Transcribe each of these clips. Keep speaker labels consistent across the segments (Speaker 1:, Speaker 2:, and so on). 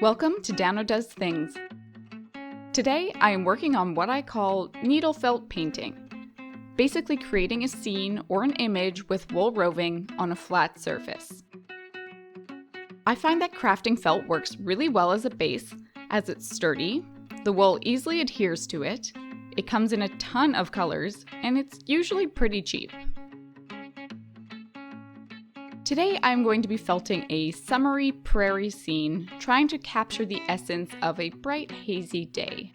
Speaker 1: Welcome to Dano Does Things. Today I am working on what I call needle felt painting, basically creating a scene or an image with wool roving on a flat surface. I find that crafting felt works really well as a base, as it's sturdy, the wool easily adheres to it, it comes in a ton of colors, and it's usually pretty cheap. Today I'm going to be felting a summery prairie scene, trying to capture the essence of a bright, hazy day.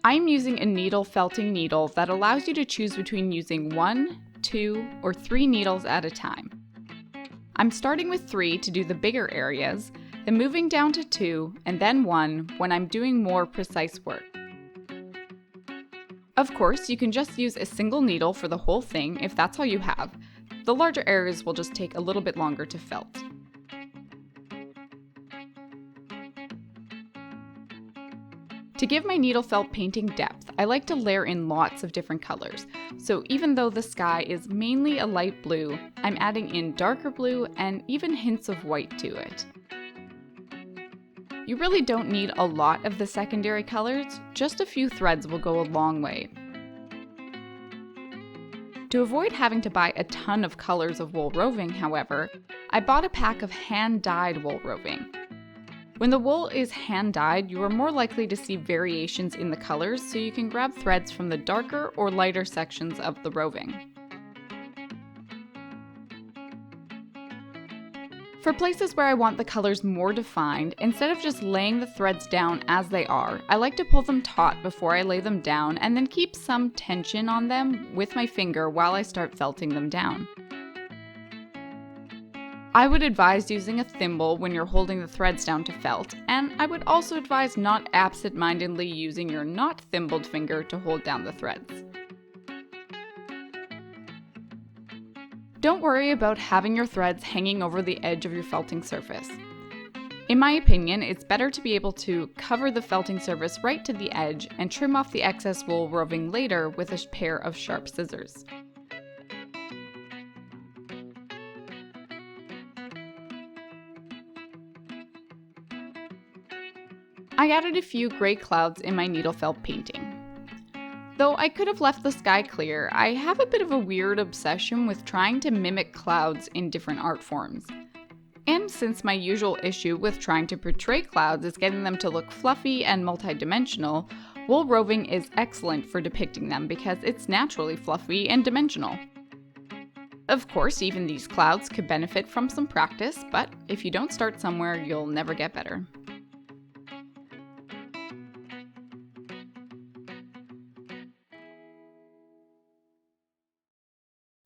Speaker 1: I'm using a needle felting needle that allows you to choose between using 1, 2, or 3 needles at a time. I'm starting with 3 to do the bigger areas, then moving down to 2, and then 1 when I'm doing more precise work. Of course, you can just use a single needle for the whole thing if that's all you have. The larger areas will just take a little bit longer to felt. To give my needle felt painting depth, I like to layer in lots of different colors. So even though the sky is mainly a light blue, I'm adding in darker blue and even hints of white to it. You really don't need a lot of the secondary colors, just a few threads will go a long way. To avoid having to buy a ton of colors of wool roving, however, I bought a pack of hand-dyed wool roving. When the wool is hand-dyed, you are more likely to see variations in the colors, so you can grab threads from the darker or lighter sections of the roving. For places where I want the colors more defined, instead of just laying the threads down as they are, I like to pull them taut before I lay them down and then keep some tension on them with my finger while I start felting them down. I would advise using a thimble when you're holding the threads down to felt, and I would also advise not absent-mindedly using your not thimbled finger to hold down the threads. Don't worry about having your threads hanging over the edge of your felting surface. In my opinion, it's better to be able to cover the felting surface right to the edge and trim off the excess wool roving later with a pair of sharp scissors. I added a few gray clouds in my needle felt painting. Though I could have left the sky clear, I have a bit of a weird obsession with trying to mimic clouds in different art forms. And since my usual issue with trying to portray clouds is getting them to look fluffy and multidimensional, wool roving is excellent for depicting them because it's naturally fluffy and dimensional. Of course, even these clouds could benefit from some practice, but if you don't start somewhere, you'll never get better.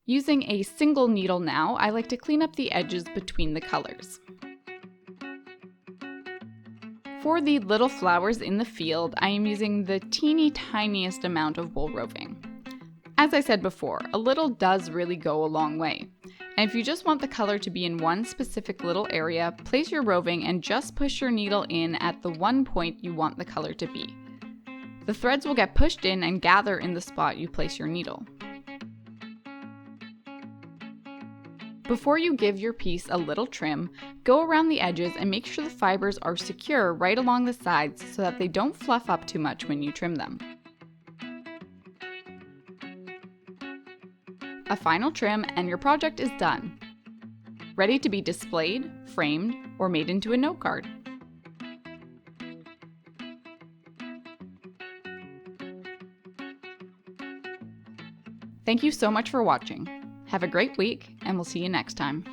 Speaker 1: Using a single needle now, I like to clean up the edges between the colors. For the little flowers in the field, I am using the teeny tiniest amount of wool roving. As I said before, a little does really go a long way. And if you just want the color to be in one specific little area, place your roving and just push your needle in at the one point you want the color to be. The threads will get pushed in and gather in the spot you place your needle. Before you give your piece a little trim, go around the edges and make sure the fibers are secure right along the sides so that they don't fluff up too much when you trim them. A final trim and your project is done. Ready to be displayed, framed, or made into a note card. Thank you so much for watching. Have a great week, and we'll see you next time.